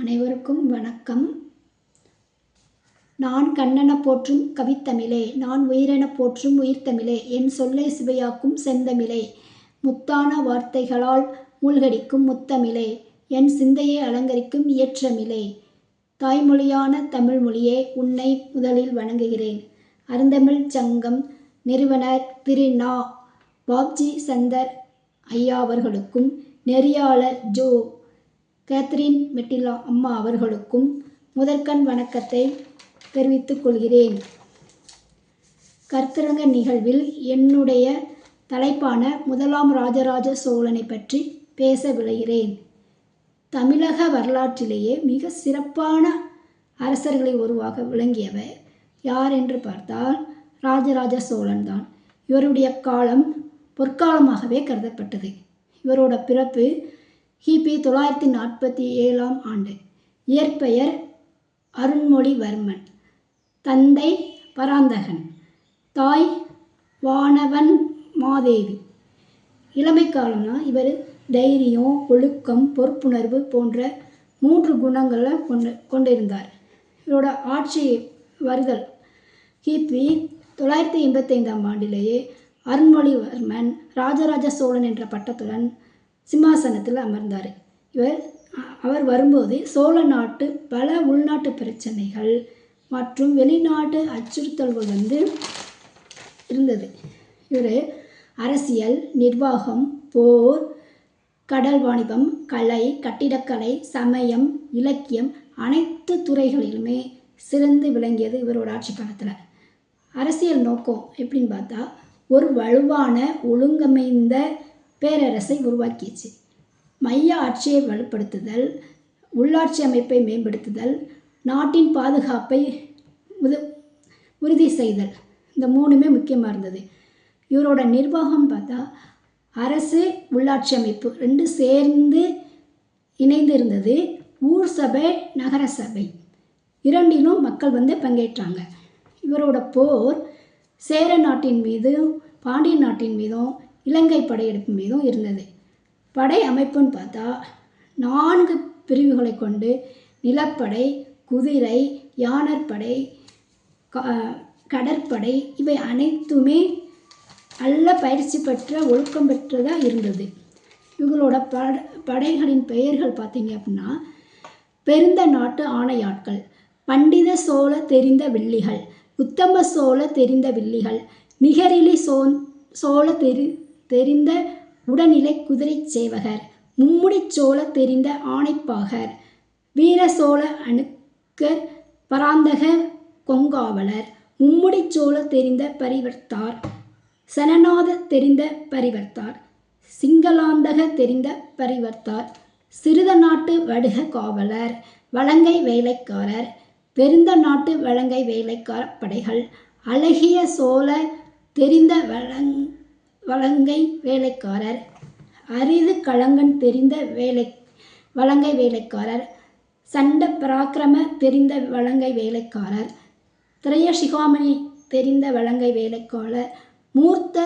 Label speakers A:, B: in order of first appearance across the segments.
A: அனைவருக்கும் வணக்கம். நான் கண்ணெனப் போற்றும் கவித்தமிழே, நான் உயிரெனப் போற்றும் உயிர்த்தமிழே, என் சொல்லை சுவையாக்கும் செந்தமிழே, முத்தான வார்த்தைகளால் மூழ்கடிக்கும் முத்தமிழே, என் சிந்தையை அலங்கரிக்கும் இயற்றமிழே, தாய்மொழியான தமிழ்மொழியே, உன்னை முதலில் வணங்குகிறேன். அருந்தமிழ்ச் சங்கம் நிறுவனர் திரு நா. பாப்ஜி சந்தர் ஐயா அவர்களுக்கும், நெறியாளர் ஜோ. கேத்ரின் மெட்டிலா அம்மா அவர்களுக்கும் முதற்கண் வணக்கத்தை தெரிவித்துக் கொள்கிறேன். கருத்தரங்க நிகழ்வில் என்னுடைய தலைப்பான முதலாம் ராஜராஜ சோழனை பற்றி பேச விளைகிறேன். தமிழக வரலாற்றிலேயே மிக சிறப்பான அரசர்களை உருவாக விளங்கியவர் யார் என்று பார்த்தால் ராஜராஜ சோழன் தான். இவருடைய காலம் பொற்காலமாகவே கருதப்பட்டது. இவரோட பிறப்பு கிபி 947 ஆண்டு. இயற்பெயர் அருண்மொழிவர்மன். தந்தை பராந்தகன், தாய் வானவன் மாதேவி. இளமை காலம்னா இவர் தைரியம், ஒழுக்கம், பொறுப்புணர்வு போன்ற 3 குணங்களை கொண்டிருந்தார். இவரோட ஆட்சி வருதல் கிபி 985 ஆண்டிலேயே அருண்மொழிவர்மன் ராஜராஜ சோழன் என்ற பட்டத்துடன் சிம்மாசனத்தில் அமர்ந்தார். அவர் வரும்போது சோழ நாட்டு பல உள்நாட்டு பிரச்சனைகள் மற்றும் வெளிநாட்டு அச்சுறுத்தல்கள் இருந்தது. இவர் அரசியல், நிர்வாகம், போர், கடல் வாணிபம், கலை, கட்டிடக்கலை, சமயம், இலக்கியம் அனைத்து துறைகளிலுமே சிறந்து விளங்கியது இவரோட ஆட்சி காலத்தில். அரசியல் நோக்கம் எப்படின்னு பார்த்தா, ஒரு வலுவான ஒழுங்கமைந்த பேரரசை உருவாக்கியச்சு. மைய ஆட்சியை வலுப்படுத்துதல், உள்ளாட்சி அமைப்பை மேம்படுத்துதல், நாட்டின் பாதுகாப்பை உறுதி செய்தல், இந்த 3மே முக்கியமாக இருந்தது. இவரோட நிர்வாகம் பார்த்தா அரசு, உள்ளாட்சி அமைப்பு 2 சேர்ந்து இணைந்து இருந்தது. ஊர் சபை, நகர சபை 2லும் மக்கள் பங்கேற்றாங்க. இவரோட போர் சேர நாட்டின் மீதும் பாண்டிய நாட்டின் மீதும் இலங்கை படையெடுப்பு மீதும் இருந்தது. படை அமைப்புன்னு பார்த்தா 4 பிரிவுகளை கொண்டு நிலப்படை, குதிரை, யானற்படை, கடற்படை இவை அனைத்துமே நல்ல பயிற்சி பெற்ற ஒழுக்கம் பெற்றதாக இருந்தது. இவங்களோட படைகளின் பெயர்கள் பார்த்தீங்க அப்படின்னா, பெருந்த நாட்டு ஆணையாட்கள், பண்டித சோழ தெரிந்த வில்லிகள், உத்தம சோழ தெரிந்த வில்லிகள், நிகரிலி சோழ தெரிந்த உடனிலை குதிரை சேவகர், மும்முடி சோழ தெரிந்த ஆணைப்பாகர், வீர சோழ அணுக்கர், பராந்தக கொங்காவலர், மும்முடி சோழ தெரிந்த பரிவர்த்தார், சனநாத தெரிந்த பரிவர்த்தார், சிங்களாந்தக தெரிந்த பரிவர்த்தார், சிறுத நாட்டு வடுக காவலர், வலங்கை வேலைக்காரர், பெருந்த நாட்டு வலங்கை வேலைக்கார படைகள், அழகிய சோழ தெரிந்த வலங்கை வேலைக்காரர், அரிது களங்கன் தெரிந்த வலங்கை வேலைக்காரர், சண்ட பராக்கிரம தெரிந்த வலங்கை வேலைக்காரர், திரையசிகாமணி தெரிந்த வலங்கை வேலைக்காரர், மூர்த்த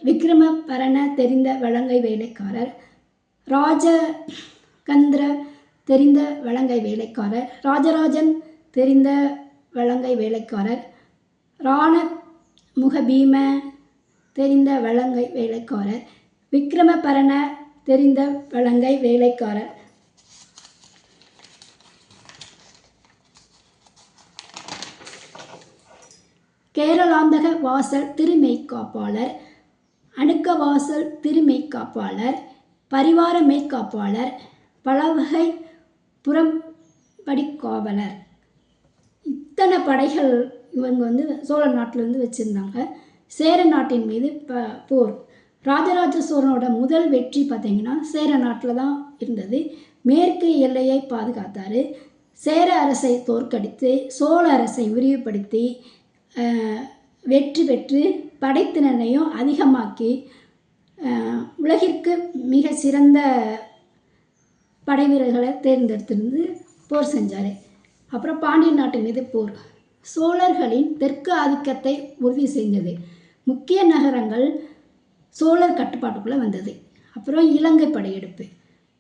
A: விக்ரம பரண தெரிந்த வலங்கை வேலைக்காரர், ராஜகந்திர தெரிந்த வலங்கை வேலைக்காரர், ராஜராஜன் தெரிந்த வலங்கை வேலைக்காரர், ராண முகபீம தெரிந்த வலங்கை வேலைக்காரர், விக்ரமபரண தெரிந்த வலங்கை வேலைக்காரர், கேரளாந்தக வாசல் திருமெய்க்காப்பாளர், அணுக்க வாசல் திருமெய்க்காப்பாளர், பரிவார மெய்க்காப்பாளர், பலவகை புறம்படிக்காவலர். இத்தனை படைகள் இவங்க சோழ நாட்டில் வச்சுருந்தாங்க. சேர நாட்டின் மீது போர். ராஜராஜ சோழனோட முதல் வெற்றி பார்த்திங்கன்னா சேர நாட்டில் தான் இருந்தது. மேற்கு எல்லையை பாதுகாத்தார். சேர அரசை தோற்கடித்து சோழ அரசை விரிவுபடுத்தி வெற்றி பெற்று படைத்திறனையும் அதிகமாக்கி உலகிற்கு மிக சிறந்த படை வீரர்களை தேர்ந்தெடுத்திருந்து போர் செஞ்சார். அப்புறம் பாண்டிய நாட்டின் மீது போர் சோழர்களின் தெற்கு ஆதிக்கத்தை உறுதி செஞ்சது. முக்கிய நகரங்கள் சோழர் கட்டுப்பாட்டுக்குள்ளே வந்தது. அப்புறம் இலங்கை படையெடுப்பு,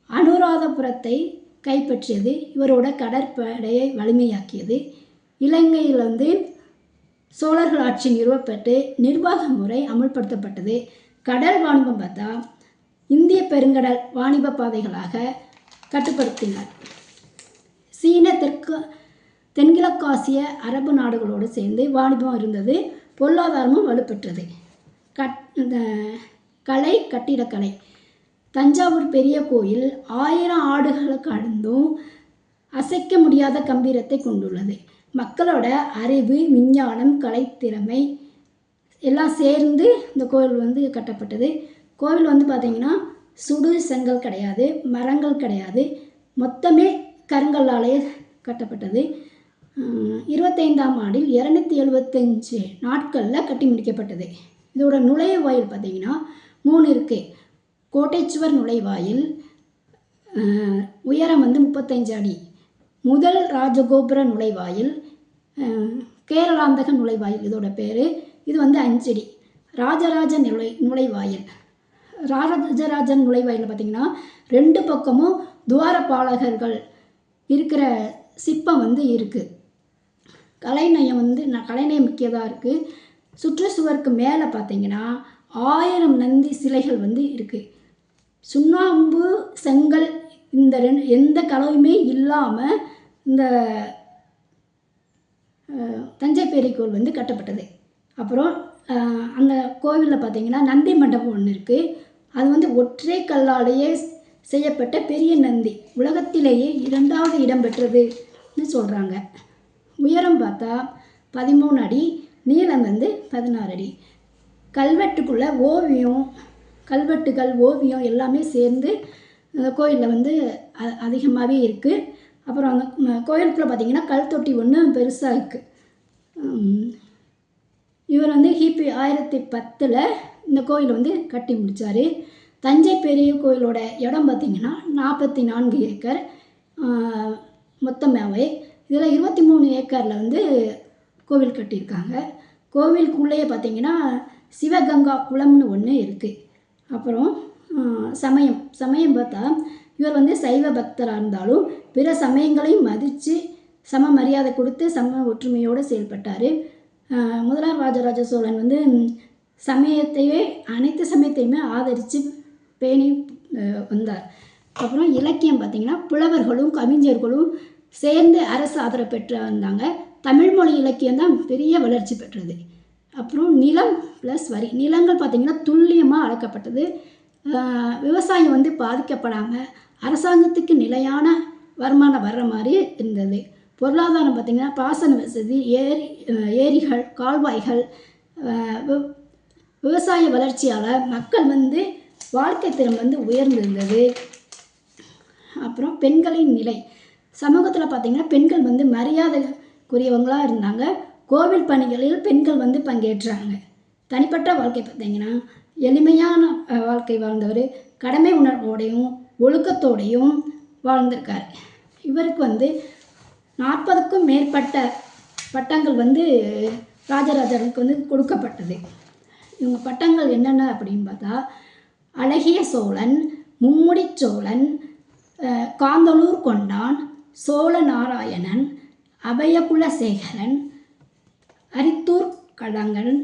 A: அனுராதபுரத்தை கைப்பற்றியது. இவரோட கடற்படையை வலிமையாக்கியது. இலங்கையில் வந்து சோழர்கள் ஆட்சி நிறுவப்பட்டு நிர்வாக முறை அமுல்படுத்தப்பட்டது. கடல் வாணிபம் பார்த்தா இந்திய பெருங்கடல் வாணிப பாதைகளாக கட்டுப்படுத்தினார். சீன தென்கிழக்காசிய அரபு நாடுகளோடு சேர்ந்து வாணிபம் இருந்தது. பொருளாதாரமும் வலுப்பெற்றது. கலை, கட்டிடக்கலை. தஞ்சாவூர் பெரிய கோயில் 1000 ஆண்டுகளுக்கு கடந்தும் அசைக்க முடியாத கம்பீரத்தை கொண்டுள்ளது. மக்களோட அறிவு, விஞ்ஞானம், கலைத்திறமை எல்லாம் சேர்ந்து இந்த கோவில் வந்து கட்டப்பட்டது. கோவில் வந்து பார்த்திங்கன்னா சுடு செங்கல் கிடையாது, மரங்கள் கிடையாது, மொத்தமே கருங்கல்லாலேயே கட்டப்பட்டது. 25ஆம் ஆண்டில் 275 நாட்களில் கட்டி முடிக்கப்பட்டது. இதோட நுழைவாயில் பார்த்திங்கன்னா 3 இருக்குது. கோட்டைச்சுவர் நுழைவாயில் உயரம் வந்து 35 அடி. முதல் ராஜகோபுர நுழைவாயில், கேரளாந்தக நுழைவாயில் இதோட பேர். இது வந்து 5 அடி. ராஜராஜ நுழைவாயில். ராஜராஜன் நுழைவாயில் பார்த்திங்கன்னா 2 பக்கமும் துவாரபாலகர்கள் இருக்கிற சிற்பம் வந்து இருக்குது. கலைநயம் முக்கியதாக இருக்குது. சுற்றுச்சுவருக்கு மேலே பார்த்திங்கன்னா 1000 நந்தி சிலைகள் வந்து இருக்குது. சுண்ணாம்பு, செங்கல் இந்த எந்த கலவையுமே இல்லாமல் இந்த தஞ்சை பெரிய கோவில் வந்து கட்டப்பட்டது. அப்புறம் அந்த கோவிலில் பார்த்திங்கன்னா நந்தி மண்டபம் ஒன்று இருக்குது. அது வந்து ஒற்றை கல்லாலேயே செய்யப்பட்ட பெரிய நந்தி. உலகத்திலேயே 2வது இடம் பெற்றதுன்னு சொல்கிறாங்க. உயரம் பார்த்தா 13 அடி, நீளம் வந்து 16 அடி. கல்வெட்டுக்குள்ளே கல்வெட்டுகள், ஓவியம் எல்லாமே சேர்ந்து அந்த கோயிலில் வந்து அதிகமாகவே இருக்குது. அப்புறம் அந்த கோயிலுக்குள்ளே பார்த்திங்கன்னா கல் தொட்டி ஒன்று பெருசாக இருக்குது. இவர் வந்து கிபி 1010 இந்த கோயிலை வந்து கட்டி முடித்தார். தஞ்சை பெரிய கோயிலோட இடம் பார்த்திங்கன்னா 44 ஏக்கர் மொத்தமாகவே. இதில் 23 ஏக்கரில் வந்து கோவில் கட்டியிருக்காங்க. கோவிலுக்குள்ளேயே பார்த்திங்கன்னா சிவகங்கா குளம்னு ஒன்று இருக்குது. அப்புறம் சமயம் பார்த்தா இவர் வந்து சைவ பக்தராக இருந்தாலும் பிற சமயங்களையும் மதித்து சம மரியாதை கொடுத்து சம ஒற்றுமையோடு செயல்பட்டார். முதலாம் ராஜராஜ சோழன் வந்து அனைத்து சமயத்தையுமே ஆதரித்து பேணி வந்தார். அப்புறம் இலக்கியம் பார்த்திங்கன்னா புலவர்களும் கவிஞர்களும் சேர்ந்து அரசு ஆதரவு பெற்று வந்தாங்க. தமிழ்மொழி இலக்கியம் தான் பெரிய வளர்ச்சி பெற்றது. அப்புறம் நிலம் ப்ளஸ் வரி. நிலங்கள் பார்த்திங்கன்னா துல்லியமாக அளக்கப்பட்டது. விவசாயம் வந்து பாதிக்கப்படாமல் அரசாங்கத்துக்கு நிலையான வருமானம் வர்ற மாதிரி இருந்தது. பொருளாதாரம் பார்த்திங்கன்னா பாசன வசதி, ஏரிகள், கால்வாய்கள், விவசாய வளர்ச்சியால் மக்கள் வந்து வாழ்க்கை திறம் வந்து உயர்ந்திருந்தது. அப்புறம் பெண்களின் நிலை. சமூகத்தில் பார்த்திங்கன்னா பெண்கள் வந்து மரியாதைக்குரியவங்களாக இருந்தாங்க. கோவில் பணிகளில் பெண்கள் வந்து பங்கேற்றாங்க. தனிப்பட்ட வாழ்க்கை பார்த்திங்கன்னா எளிமையான வாழ்க்கை வாழ்ந்தவர். கடமை உணர்வோடையும் ஒழுக்கத்தோடையும் வாழ்ந்திருக்கார். இவருக்கு வந்து 40க்கும் மேற்பட்ட பட்டங்கள் வந்து ராஜராஜனுக்கு வந்து கொடுக்கப்பட்டது. இவங்க பட்டங்கள் என்னென்ன அப்படின்னு பார்த்தா அழகிய சோழன், மும்முடி சோழன், காந்தளூர் கொண்டான், சோழ நாராயணன், அபயகுலசேகரன், அரித்தூர் கலங்கன்,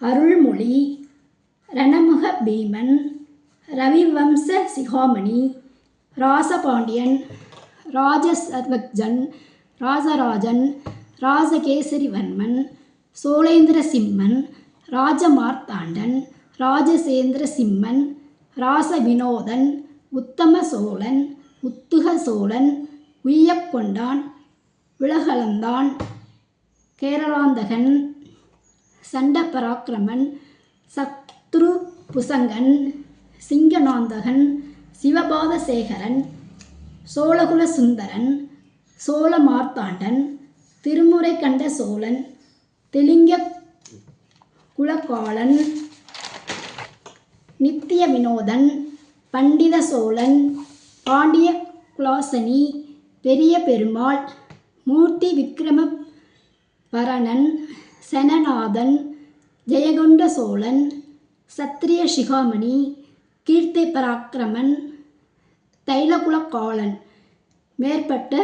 A: அருள்மொழி, ரணமுக பீமன், ரவிவம்ச சிகாமணி, ராசபாண்டியன், ராஜசர்வஜன், ராஜராஜன், ராஜகேசரிவர்மன், சோழேந்திர சிம்மன், ராஜமார்த்தாண்டன், ராஜசேந்திர சிம்மன், ராசவினோதன், உத்தம சோழன், உத்துக சோழன், உய்யக்கொண்டான், உலகளந்தான், கேரளாந்தகன், சண்ட பராக்கிரமன், சத்ரு புசங்கன், சிங்கநாந்தகன், சிவபாதசேகரன், சோழகுல சுந்தரன், சோழ மார்த்தாண்டன், திருமுறை கண்ட சோழன், தெலிங்க குலகாலன், நித்திய வினோதன், பண்டித சோழன், பாண்டிய குலாசனி, பெரிய பெருமாள், மூர்த்தி விக்ரம பரணன், செனநாதன், ஜெயகொண்ட சோழன், சத்திரிய சிகாமணி, கீர்த்தி பராக்கிரமன், தைலகுலகாலன், மேற்பட்ட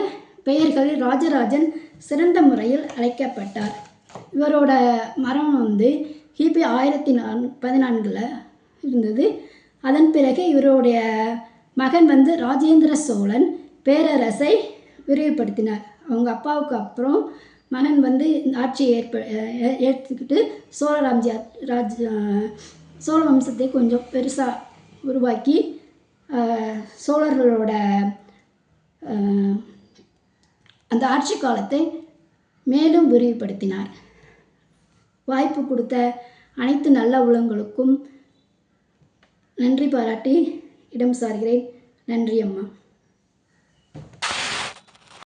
A: பெயர்களில் ராஜராஜன் சிறந்த முறையில் அழைக்கப்பட்டார். இவரோட மரணம் வந்து கிபி 1014 இருந்தது. அதன் பிறகு இவருடைய மகன் வந்து ராஜேந்திர சோழன் பேரரசை விரிவுபடுத்தினார். அவங்க அப்பாவுக்கு அப்புறம் மகன் வந்து இந்த ஆட்சியை ஏற்றுக்கிட்டு சோழ வம்சத்தை கொஞ்சம் பெருசாக உருவாக்கி சோழர்களோட அந்த ஆட்சி காலத்தை மேலும் விரிவுபடுத்தினார். வாய்ப்பு கொடுத்த அனைத்து நல்ல உள்ளங்களுக்கும் நன்றி பாராட்டி இடம் சார்கிறேன். நன்றி அம்மா.